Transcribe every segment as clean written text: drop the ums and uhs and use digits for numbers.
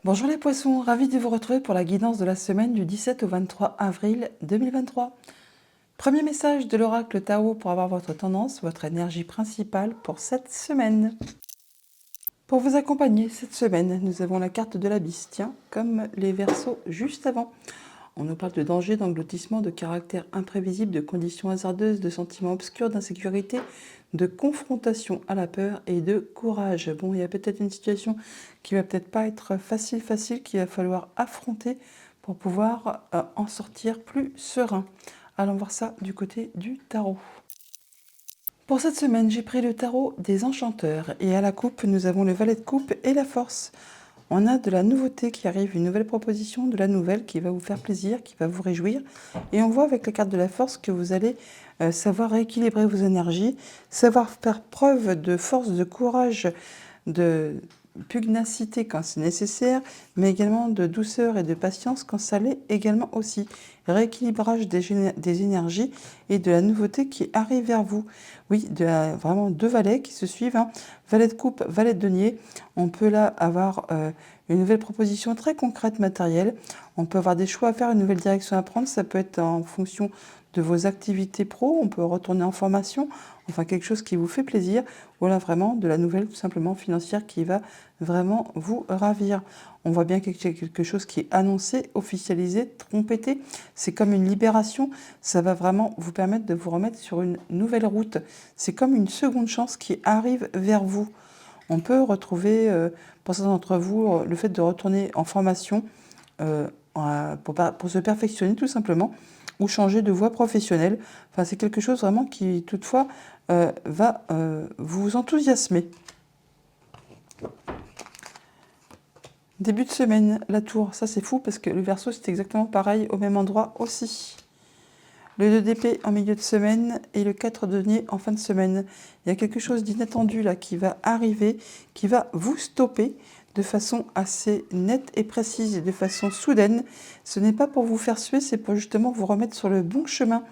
Bonjour les poissons, ravi de vous retrouver pour la guidance de la semaine du 17 au 23 avril 2023. Premier message de l'oracle Tarot pour avoir votre tendance, votre énergie principale pour cette semaine. Pour vous accompagner cette semaine, nous avons la carte de l'abysse, tiens, comme les Verseaux juste avant. On nous parle de danger, d'engloutissement, de caractère imprévisible, de conditions hasardeuses, de sentiments obscurs, d'insécurité, de confrontation à la peur et de courage. Bon, il y a peut-être une situation qui va peut-être pas être facile, qu'il va falloir affronter pour pouvoir en sortir plus serein. Allons voir ça du côté du tarot. Pour cette semaine, j'ai pris le tarot des enchanteurs et à la coupe, nous avons le valet de coupe et la force. On a de la nouveauté qui arrive, une nouvelle proposition, de la nouvelle qui va vous faire plaisir, qui va vous réjouir. Et on voit avec la carte de la force que vous allez savoir rééquilibrer vos énergies, savoir faire preuve de force, de courage, de pugnacité quand c'est nécessaire, mais également de douceur et de patience quand ça l'est également aussi. Rééquilibrage des énergies et de la nouveauté qui arrive vers vous. Oui, vraiment deux valets qui se suivent, hein. Valet de coupe, valet de denier. On peut là avoir une nouvelle proposition très concrète, matérielle. On peut avoir des choix à faire, une nouvelle direction à prendre. Ça peut être en fonction de vos activités pro. On peut retourner en formation, enfin quelque chose qui vous fait plaisir. Ou là vraiment de la nouvelle tout simplement financière qui va vraiment vous ravir. On voit bien qu'il y a quelque chose qui est annoncé, officialisé, trompété. C'est comme une libération. Ça va vraiment vous permettre de vous remettre sur une nouvelle route. C'est comme une seconde chance qui arrive vers vous. On peut retrouver, pour certains d'entre vous, le fait de retourner en formation pour se perfectionner tout simplement, ou changer de voie professionnelle. Enfin, c'est quelque chose vraiment qui, toutefois, va vous enthousiasmer. Début de semaine, la tour, ça c'est fou parce que le Verseau c'est exactement pareil au même endroit aussi. Le 2 d'épée en milieu de semaine et le 4 de denier en fin de semaine. Il y a quelque chose d'inattendu là qui va arriver, qui va vous stopper de façon assez nette et précise et de façon soudaine. Ce n'est pas pour vous faire suer, c'est pour justement vous remettre sur le bon chemin,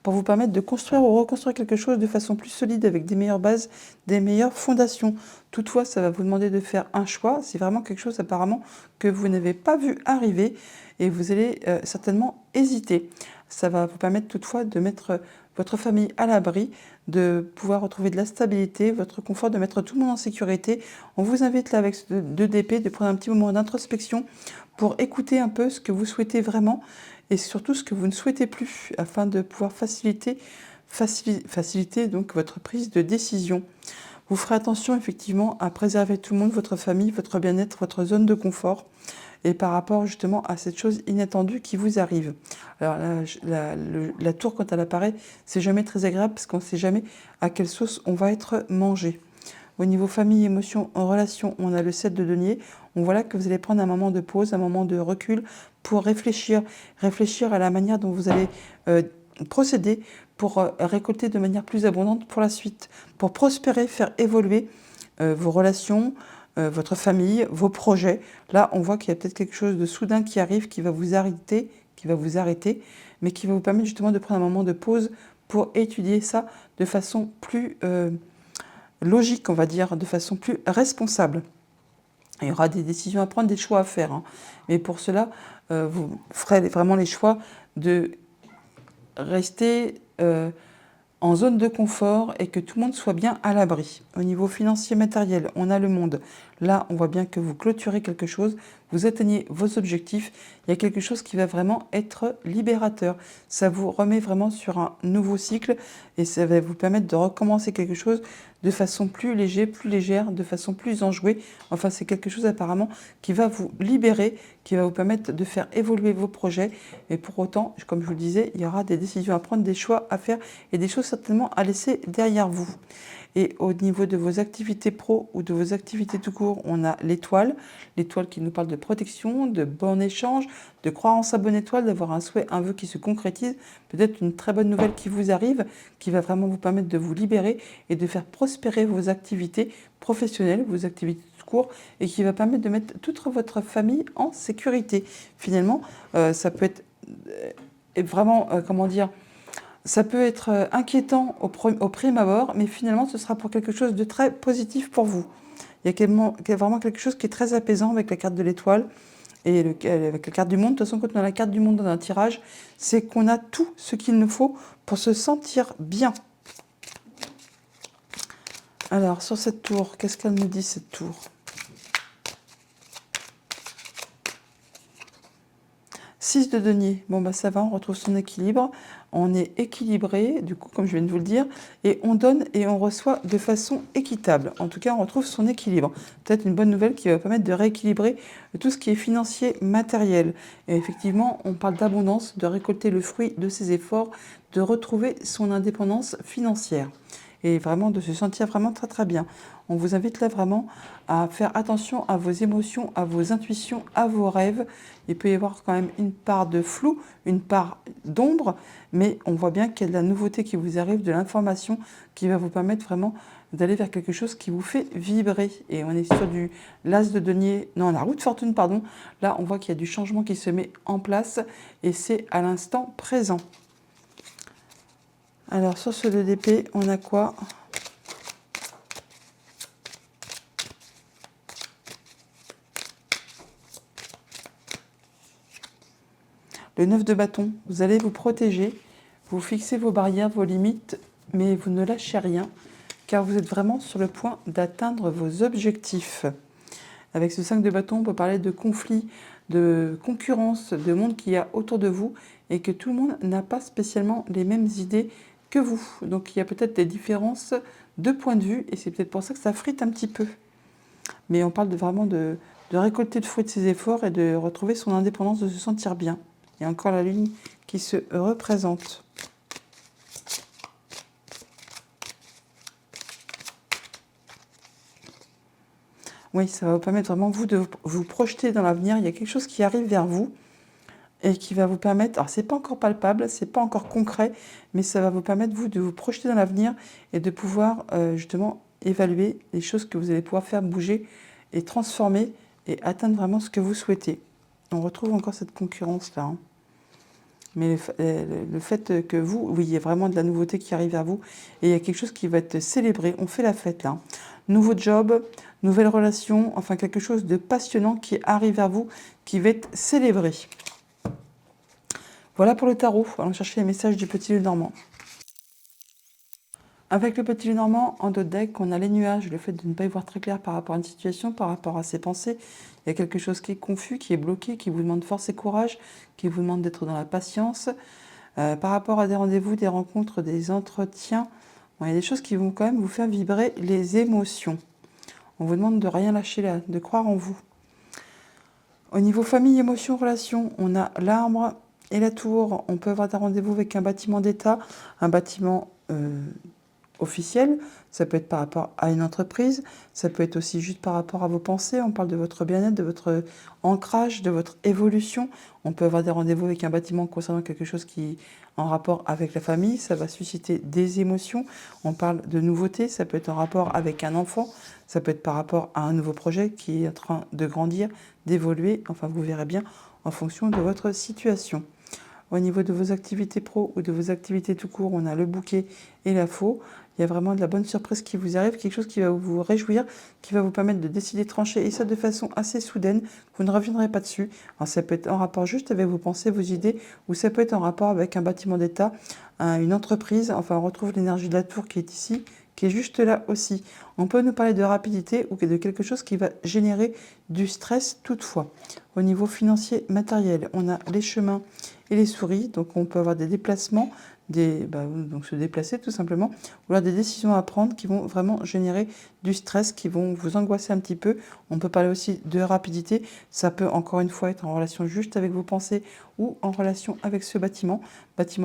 pour vous permettre de construire ou reconstruire quelque chose de façon plus solide avec des meilleures bases, des meilleures fondations. Toutefois, ça va vous demander de faire un choix. C'est vraiment quelque chose apparemment que vous n'avez pas vu arriver et vous allez certainement hésiter. Ça va vous permettre toutefois de mettre votre famille à l'abri, de pouvoir retrouver de la stabilité, votre confort, de mettre tout le monde en sécurité. On vous invite là avec ce 2 d'épée de prendre un petit moment d'introspection pour écouter un peu ce que vous souhaitez vraiment et surtout ce que vous ne souhaitez plus afin de pouvoir faciliter donc votre prise de décision. Vous ferez attention effectivement à préserver tout le monde, votre famille, votre bien-être, votre zone de confort et par rapport justement à cette chose inattendue qui vous arrive. Alors la tour quand elle apparaît, c'est jamais très agréable parce qu'on ne sait jamais à quelle sauce on va être mangé. Au niveau famille, émotion, en relation, on a le 7 de denier. On voit là que vous allez prendre un moment de pause, un moment de recul pour réfléchir à la manière dont vous allez procéder pour récolter de manière plus abondante pour la suite, pour prospérer, faire évoluer vos relations, votre famille, vos projets. Là, on voit qu'il y a peut-être quelque chose de soudain qui arrive, qui va vous arrêter, mais qui va vous permettre justement de prendre un moment de pause pour étudier ça de façon plus logique, on va dire, de façon plus responsable. Il y aura des décisions à prendre, des choix à faire, hein. Mais pour cela, vous ferez vraiment les choix de rester en zone de confort et que tout le monde soit bien à l'abri. Au niveau financier matériel, on a le monde. Là, on voit bien que vous clôturez quelque chose, vous atteignez vos objectifs. Il y a quelque chose qui va vraiment être libérateur. Ça vous remet vraiment sur un nouveau cycle et ça va vous permettre de recommencer quelque chose de façon plus légère, de façon plus enjouée. Enfin, c'est quelque chose apparemment qui va vous libérer, qui va vous permettre de faire évoluer vos projets. Et pour autant, comme je vous le disais, il y aura des décisions à prendre, des choix à faire et des choses certainement à laisser derrière vous. Et au niveau de vos activités pro ou de vos activités tout court, on a l'étoile qui nous parle de protection, de bon échange, de croire en sa bonne étoile, d'avoir un souhait, un vœu qui se concrétise, peut-être une très bonne nouvelle qui vous arrive, qui va vraiment vous permettre de vous libérer et de faire prospérer vos activités professionnelles, vos activités tout court, et qui va permettre de mettre toute votre famille en sécurité. Finalement, ça peut être vraiment, comment dire, ça peut être inquiétant au prime abord, mais finalement, ce sera pour quelque chose de très positif pour vous. Il y a vraiment quelque chose qui est très apaisant avec la carte de l'étoile et avec la carte du monde. De toute façon, quand on a la carte du monde dans un tirage, c'est qu'on a tout ce qu'il nous faut pour se sentir bien. Alors, sur cette tour, qu'est-ce qu'elle nous dit, cette tour? Six de denier, bon bah ça va, on retrouve son équilibre, on est équilibré, du coup comme je viens de vous le dire, et on donne et on reçoit de façon équitable. En tout cas, on retrouve son équilibre. Peut-être une bonne nouvelle qui va permettre de rééquilibrer tout ce qui est financier, matériel. Et effectivement, on parle d'abondance, de récolter le fruit de ses efforts, de retrouver son indépendance financière. Et vraiment de se sentir vraiment très très bien. On vous invite là vraiment à faire attention à vos émotions, à vos intuitions, à vos rêves. Il peut y avoir quand même une part de flou, une part d'ombre, mais on voit bien qu'il y a de la nouveauté qui vous arrive, de l'information qui va vous permettre vraiment d'aller vers quelque chose qui vous fait vibrer. Et on est sur du l'as de denier, non, la roue de fortune, pardon. Là, on voit qu'il y a du changement qui se met en place et c'est à l'instant présent. Alors, sur ce 2 d'épée, on a quoi? Le 9 de bâton, vous allez vous protéger, vous fixez vos barrières, vos limites, mais vous ne lâchez rien, car vous êtes vraiment sur le point d'atteindre vos objectifs. Avec ce 5 de bâton, on peut parler de conflit, de concurrence, de monde qu'il y a autour de vous, et que tout le monde n'a pas spécialement les mêmes idées que vous. Donc il y a peut-être des différences de point de vue, et c'est peut-être pour ça que ça frite un petit peu. Mais on parle vraiment de récolter le fruit de ses efforts et de retrouver son indépendance, de se sentir bien. Il y a encore la lune qui se représente. Oui, ça va vous permettre vraiment, vous, de vous projeter dans l'avenir. Il y a quelque chose qui arrive vers vous et qui va vous permettre... Alors, c'est pas encore palpable, c'est pas encore concret, mais ça va vous permettre, vous, de vous projeter dans l'avenir et de pouvoir, justement, évaluer les choses que vous allez pouvoir faire bouger et transformer et atteindre vraiment ce que vous souhaitez. On retrouve encore cette concurrence-là, hein. Mais le fait que vous, oui, il y a vraiment de la nouveauté qui arrive vers vous et il y a quelque chose qui va être célébré. On fait la fête là. Nouveau job, nouvelle relation, enfin quelque chose de passionnant qui arrive vers vous, qui va être célébré. Voilà pour le tarot. Allons chercher les messages du petit Lenormand. Avec le petit Lenormand, en dos de deck, on a les nuages, le fait de ne pas y voir très clair par rapport à une situation, par rapport à ses pensées. Il y a quelque chose qui est confus, qui est bloqué, qui vous demande force et courage, qui vous demande d'être dans la patience. Par rapport à des rendez-vous, des rencontres, des entretiens, bon, il y a des choses qui vont quand même vous faire vibrer les émotions. On vous demande de rien lâcher là, de croire en vous. Au niveau famille, émotions, relations, on a l'arbre et la tour. On peut avoir des rendez-vous avec un bâtiment d'État, un bâtiment officiel, ça peut être par rapport à une entreprise, ça peut être aussi juste par rapport à vos pensées, on parle de votre bien-être, de votre ancrage, de votre évolution. On peut avoir des rendez-vous avec un bâtiment concernant quelque chose qui est en rapport avec la famille, ça va susciter des émotions. On parle de nouveautés, ça peut être en rapport avec un enfant, ça peut être par rapport à un nouveau projet qui est en train de grandir, d'évoluer, enfin vous verrez bien en fonction de votre situation. Au niveau de vos activités pro ou de vos activités tout court, on a le bouquet et la faux. Il y a vraiment de la bonne surprise qui vous arrive, quelque chose qui va vous réjouir, qui va vous permettre de décider de trancher, et ça de façon assez soudaine, vous ne reviendrez pas dessus. Alors ça peut être en rapport juste avec vos pensées, vos idées, ou ça peut être en rapport avec un bâtiment d'État, une entreprise. Enfin, on retrouve l'énergie de la tour qui est ici, qui est juste là aussi. On peut nous parler de rapidité ou de quelque chose qui va générer du stress toutefois. Au niveau financier, matériel, on a les chemins et les souris, donc on peut avoir des déplacements, donc se déplacer tout simplement, ou alors des décisions à prendre qui vont vraiment générer du stress, qui vont vous angoisser un petit peu. On peut parler aussi de rapidité, ça peut encore une fois être en relation juste avec vos pensées ou en relation avec ce bâtiment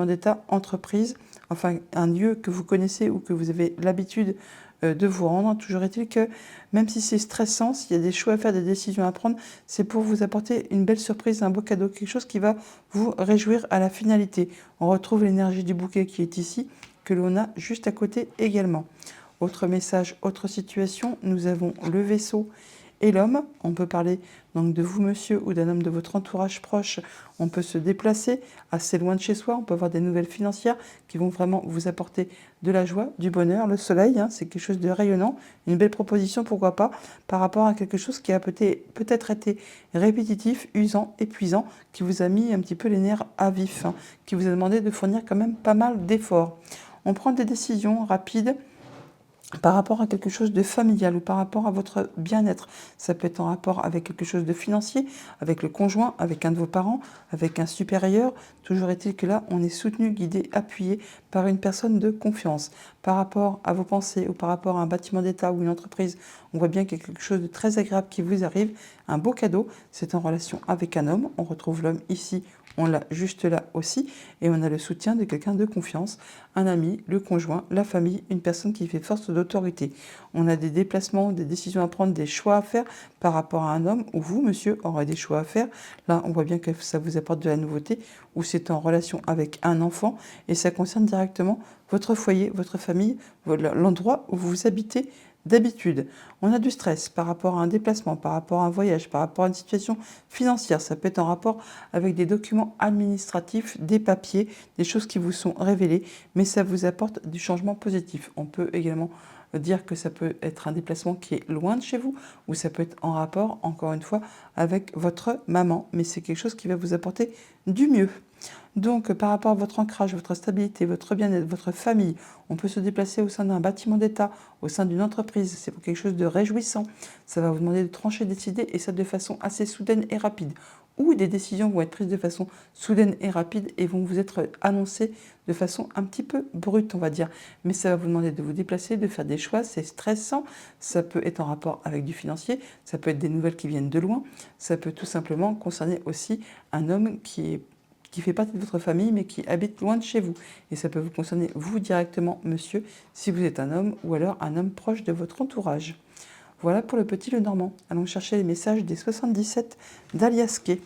d'État, entreprise, enfin un lieu que vous connaissez ou que vous avez l'habitude de vous rendre. Toujours est-il que même si c'est stressant, s'il y a des choix à faire, des décisions à prendre, c'est pour vous apporter une belle surprise, un beau cadeau, quelque chose qui va vous réjouir à la finalité. On retrouve l'énergie du bouquet qui est ici, que l'on a juste à côté également. Autre message, autre situation, nous avons le vaisseau et l'homme. On peut parler donc de vous, monsieur, ou d'un homme de votre entourage proche. On peut se déplacer assez loin de chez soi. On peut avoir des nouvelles financières qui vont vraiment vous apporter de la joie, du bonheur. Le soleil, hein, c'est quelque chose de rayonnant. Une belle proposition, pourquoi pas, par rapport à quelque chose qui a peut-être été répétitif, usant, épuisant, qui vous a mis un petit peu les nerfs à vif, hein, qui vous a demandé de fournir quand même pas mal d'efforts. On prend des décisions rapides par rapport à quelque chose de familial ou par rapport à votre bien-être. Ça peut être en rapport avec quelque chose de financier, avec le conjoint, avec un de vos parents, avec un supérieur. Toujours est-il que là, on est soutenu, guidé, appuyé par une personne de confiance. Par rapport à vos pensées ou par rapport à un bâtiment d'État ou une entreprise, on voit bien qu'il y a quelque chose de très agréable qui vous arrive. Un beau cadeau, c'est en relation avec un homme. On retrouve l'homme ici, on l'a juste là aussi. Et on a le soutien de quelqu'un de confiance, un ami, le conjoint, la famille, une personne qui fait force d'autorité. On a des déplacements, des décisions à prendre, des choix à faire par rapport à un homme, ou vous, monsieur, aurez des choix à faire. Là, on voit bien que ça vous apporte de la nouveauté, ou c'est en relation avec un enfant, et ça concerne directement votre foyer, votre famille, l'endroit où vous habitez d'habitude. On a du stress par rapport à un déplacement, par rapport à un voyage, par rapport à une situation financière. Ça peut être en rapport avec des documents administratifs, des papiers, des choses qui vous sont révélées, mais ça vous apporte du changement positif. On peut également dire que ça peut être un déplacement qui est loin de chez vous, ou ça peut être en rapport, encore une fois, avec votre maman, mais c'est quelque chose qui va vous apporter du mieux. Donc, par rapport à votre ancrage, votre stabilité, votre bien-être, votre famille, on peut se déplacer au sein d'un bâtiment d'État, au sein d'une entreprise. C'est pour quelque chose de réjouissant. Ça va vous demander de trancher, décider, et ça de façon assez soudaine et rapide. Ou des décisions vont être prises de façon soudaine et rapide et vont vous être annoncées de façon un petit peu brute, on va dire. Mais ça va vous demander de vous déplacer, de faire des choix, c'est stressant. Ça peut être en rapport avec du financier, ça peut être des nouvelles qui viennent de loin. Ça peut tout simplement concerner aussi un homme qui fait partie de votre famille, mais qui habite loin de chez vous. Et ça peut vous concerner, vous directement, monsieur, si vous êtes un homme, ou alors un homme proche de votre entourage. Voilà pour le petit Lenormand. Allons chercher les messages des 77 d'Aliasquet.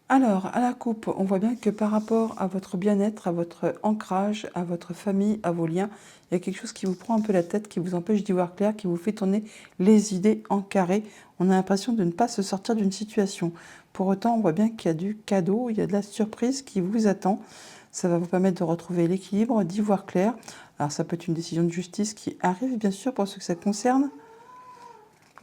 Alors, à la coupe, on voit bien que par rapport à votre bien-être, à votre ancrage, à votre famille, à vos liens, il y a quelque chose qui vous prend un peu la tête, qui vous empêche d'y voir clair, qui vous fait tourner les idées en carré. On a l'impression de ne pas se sortir d'une situation. Pour autant, on voit bien qu'il y a du cadeau, il y a de la surprise qui vous attend. Ça va vous permettre de retrouver l'équilibre, d'y voir clair. Alors, ça peut être une décision de justice qui arrive, bien sûr, pour ceux que ça concerne.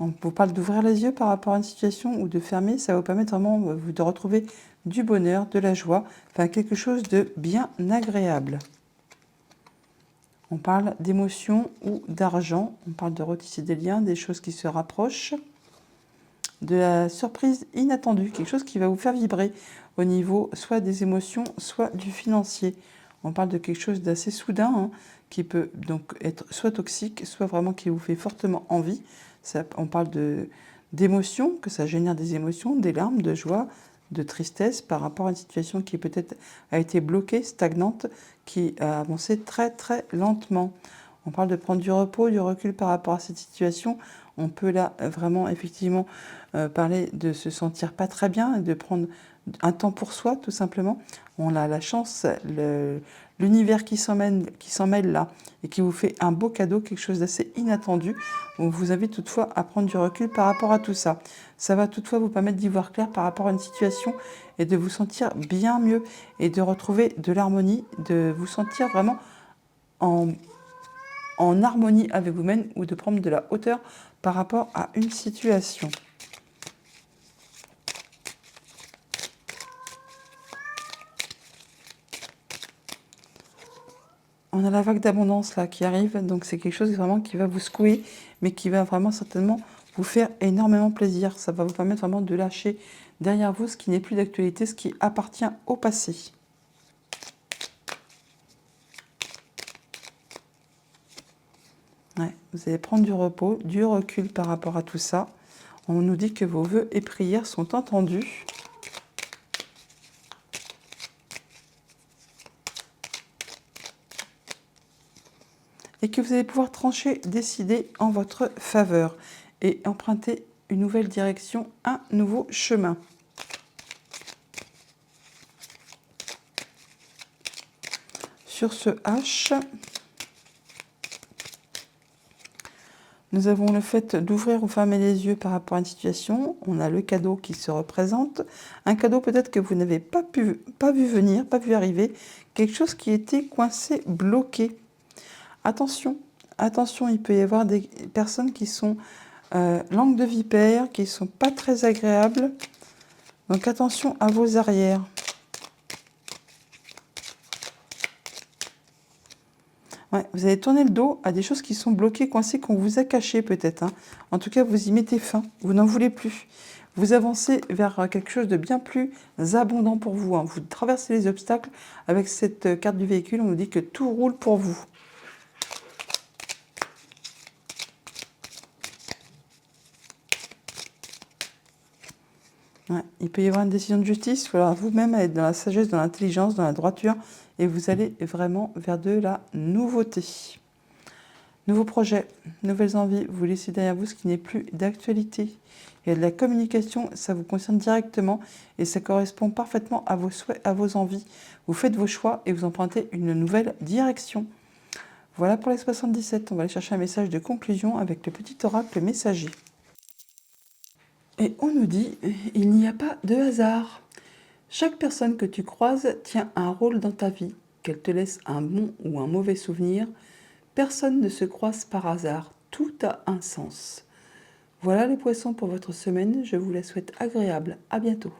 On vous parle d'ouvrir les yeux par rapport à une situation ou de fermer, ça va vous permettre vraiment de retrouver du bonheur, de la joie, enfin quelque chose de bien agréable. On parle d'émotion ou d'argent, on parle de retisser des liens, des choses qui se rapprochent, de la surprise inattendue, quelque chose qui va vous faire vibrer au niveau soit des émotions, soit du financier. On parle de quelque chose d'assez soudain, hein, qui peut donc être soit toxique, soit vraiment qui vous fait fortement envie. On parle d'émotions, que ça génère des émotions, des larmes, de joie, de tristesse par rapport à une situation qui peut-être a été bloquée, stagnante, qui a avancé très très lentement. On parle de prendre du repos, du recul par rapport à cette situation. On peut là vraiment effectivement parler de se sentir pas très bien, de prendre un temps pour soi tout simplement. On a la chance, l'univers qui s'en mêle là et qui vous fait un beau cadeau, quelque chose d'assez inattendu. On vous invite toutefois à prendre du recul par rapport à tout ça. Ça va toutefois vous permettre d'y voir clair par rapport à une situation et de vous sentir bien mieux et de retrouver de l'harmonie, de vous sentir vraiment en harmonie avec vous-même ou de prendre de la hauteur par rapport à une situation. On a la vague d'abondance là qui arrive, donc c'est quelque chose vraiment qui va vous secouer, mais qui va vraiment certainement vous faire énormément plaisir. Ça va vous permettre vraiment de lâcher derrière vous ce qui n'est plus d'actualité, ce qui appartient au passé. Ouais, vous allez prendre du repos, du recul par rapport à tout ça. On nous dit que vos vœux et prières sont entendus. Et que vous allez pouvoir trancher, décider en votre faveur et emprunter une nouvelle direction, un nouveau chemin. Sur ce H, Nous avons le fait d'ouvrir ou fermer les yeux par rapport à une situation. On a le cadeau qui se représente. Un cadeau peut-être que vous n'avez pas vu venir, pas vu arriver. Quelque chose qui était coincé, bloqué. Attention, attention, il peut y avoir des personnes qui sont langue de vipère, qui ne sont pas très agréables. Donc attention à vos arrières. Ouais, vous allez tourner le dos à des choses qui sont bloquées, coincées, qu'on vous a cachées peut-être, hein. En tout cas, vous y mettez fin, vous n'en voulez plus. Vous avancez vers quelque chose de bien plus abondant pour vous, hein. Vous traversez les obstacles. Avec cette carte du véhicule, on nous dit que tout roule pour vous. Ouais, il peut y avoir une décision de justice, il faudra vous-même être dans la sagesse, dans l'intelligence, dans la droiture, et vous allez vraiment vers de la nouveauté. Nouveaux projets, nouvelles envies, vous laissez derrière vous ce qui n'est plus d'actualité. Il y a de la communication, ça vous concerne directement et ça correspond parfaitement à vos souhaits, à vos envies. Vous faites vos choix et vous empruntez une nouvelle direction. Voilà pour les 77. On va aller chercher un message de conclusion avec le petit oracle messager. Et on nous dit, il n'y a pas de hasard. Chaque personne que tu croises tient un rôle dans ta vie, qu'elle te laisse un bon ou un mauvais souvenir. Personne ne se croise par hasard, tout a un sens. Voilà les poissons pour votre semaine, je vous la souhaite agréable, à bientôt.